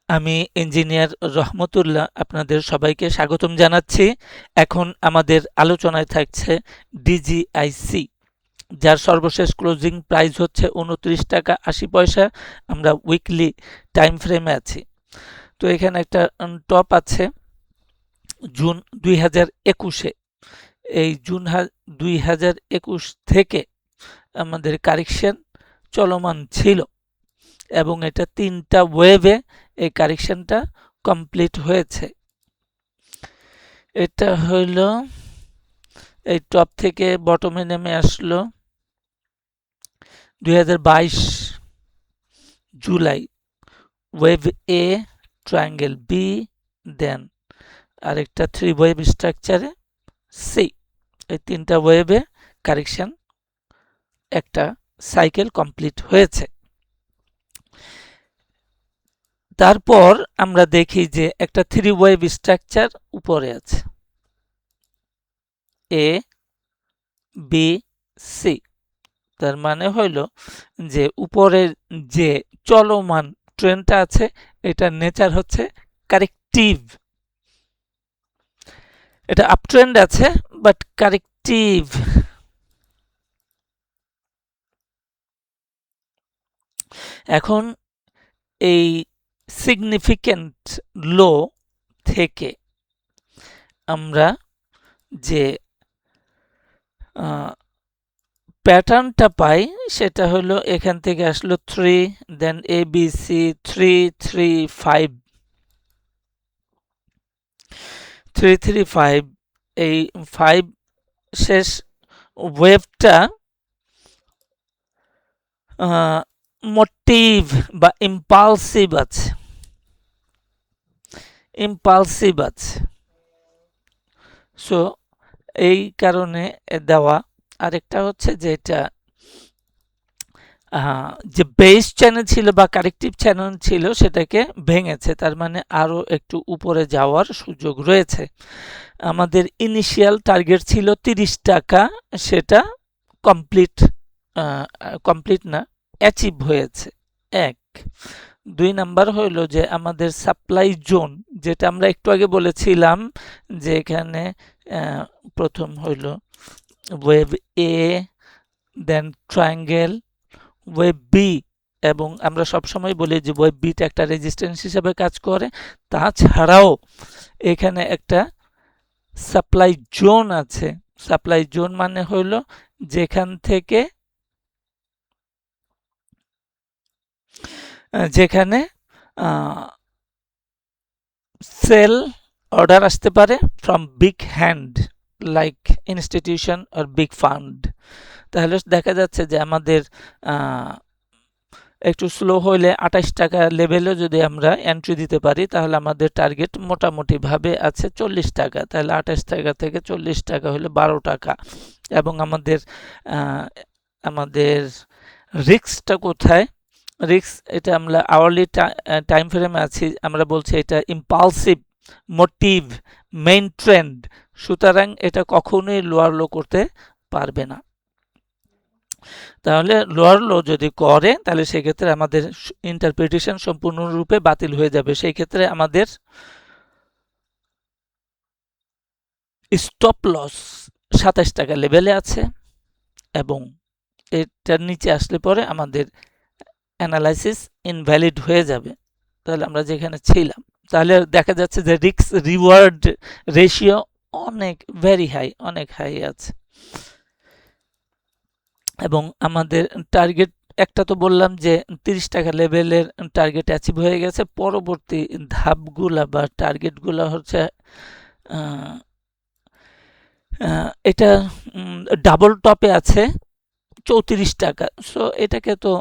আমি ইঞ্জিনিয়ার রহমতুল্লাহ আপনাদের সবাইকে স্বাগতম জানাচ্ছি। এখন আমাদের আলোচনায় থাকছে ডিজিআইসি, যার সর্বশেষ ক্লোজিং প্রাইস হচ্ছে 29 টাকা 80 পয়সা। আমরা উইকলি টাইম ফ্রেমে আছি। তো এখানে একটা টপ আছে জুন 2021-এ। এই জুন 2021 থেকে আমাদের কারেকশন চলমান ছিল এবং এটা 3টা ওয়েভে এই কারেকশনটা কমপ্লিট হয়েছে। এটা হইল এই টপ থেকে বটমে নেমে আসলো 2022 জুলাই, ওয়েভ এ, ট্রায়াঙ্গেল বি, দেন আরেকটা 3 ওয়েভ স্ট্রাকচারে সি। এই 3টা ওয়েভে কারেকশন একটা সাইকেল কমপ্লিট হয়েছে। তারপর আমরা দেখি যে একটা 3 ওয়েভ স্ট্রাকচার উপরে আছে, এ বি সি। তার মানে হইল যে উপরের যে চলমান ট্রেনটা আছে এটার নেচার হচ্ছে কারেক্টিভ। এটা আপ ট্রেন্ড আছে বাট কারেক্টিভ। এখন এই সিগনিফিক্যান্ট লো থেকে আমরা যে প্যাটার্নটা পাই সেটা হলো এখান থেকে আসলো 3, দেন এ বি সি 3 3 5 3 3 5। এই 5 শেষ ওয়েভটা মোটিভ বা ইম্পালসিভ আছে, ইম্পালসিভ আছে। সো এই কারণে দেওয়া। আরেকটা হচ্ছে যে এটা যে বেস চ্যানেল ছিল বা কারেক্টিভ চ্যানেল ছিল সেটাকে ভেঙেছে, তার মানে আরো একটু উপরে যাওয়ার সুযোগ রয়েছে। আমাদের ইনিশিয়াল টার্গেট ছিল 30 টাকা, সেটা কমপ্লিট না, অ্যাচিভ হয়েছে। এক। 2 নাম্বার হইল যে আমাদের সাপ্লাই জোন, যেটা আমরা একটু আগে বলেছিলাম যে এখানে প্রথম হইল ওয়েভ এ, দেন ট্রায়াঙ্গেল, ওয়েভ বি, এবং আমরা সবসময় বলি যে ওয়েভ বিটা একটা রেজিস্ট্যান্স হিসেবে কাজ করে। তাছাড়াও এখানে একটা সাপ্লাই জোন আছে। সাপ্লাই জোন মানে হইল যেখান থেকে যেখানে সেল অর্ডার আসতে পারে from big hand like institution আর বিগ ফান্ড। তাহলে দেখা যাচ্ছে যে আমাদের একটু স্লো হইলে 28 টাকা লেভেলে যদি আমরা এন্ট্রি দিতে পারি তাহলে আমাদের টার্গেট মোটামুটিভাবে আছে 40 টাকা। তাহলে 28 টাকা থেকে 40 টাকা হলে 12 টাকা। এবং আমাদের রিস্কটা কোথায়? রিস্ক এটা আমরা আওয়ারলি টাইম ফ্রেমে আছি, আমরা বলছি এটা ইম্পালসিভ, মোটিভ, মেইন ট্রেন্ড। সুতরাং এটা কখনোই লোয়ার লো করতে পারবে না। তাহলে লোয়ার লো যদি করে তাহলে সেক্ষেত্রে আমাদের ইন্টারপ্রিটেশন সম্পূর্ণরূপে বাতিল হয়ে যাবে। সেই ক্ষেত্রে আমাদের স্টপ লস 27 টাকা লেভেলে আছে এবং এটার নিচে আসলে পরে আমাদের অ্যানালাইসিস ইনভ্যালিড হয়ে যাবে। তাহলে আমরা যেখানে ছিলাম, তাহলে দেখা যাচ্ছে যে রিস্ক রিওয়ার্ড রেশিও অনেক ভেরি হাই, অনেক হাই আছে। এবং আমাদের টার্গেট একটা তো বললাম যে 30 টাকা লেভেলের টার্গেট অ্যাচিভ হয়ে গেছে। পরবর্তী ধাপগুলা বা টার্গেটগুলা হচ্ছে এটা ডাবল টপে আছে 34 টাকা। সো এটাকে তো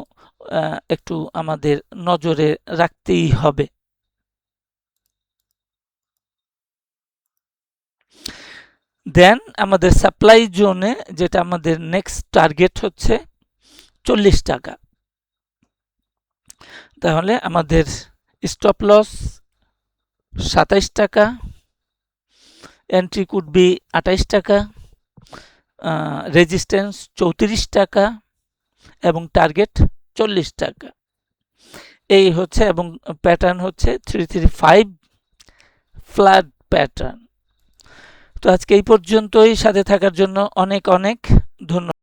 একটু আমাদের নজরে রাখতেই হবে। দেন আমাদের সাপ্লাই জোনে যেটা আমাদের নেক্সট টার্গেট হচ্ছে 40 টাকা। তাহলে আমাদের স্টপ লস 27 টাকা, এন্ট্রি কুড বি 28 টাকা, রেজিস্ট্যান্স 34 টাকা এবং টার্গেট 40 টাকা। এই হচ্ছে, এবং প্যাটার্ন হচ্ছে 335 ফ্ল্যাট প্যাটার্ন। তো আজকে এই পর্যন্তই, সাথে থাকার জন্য অনেক অনেক ধন্যবাদ।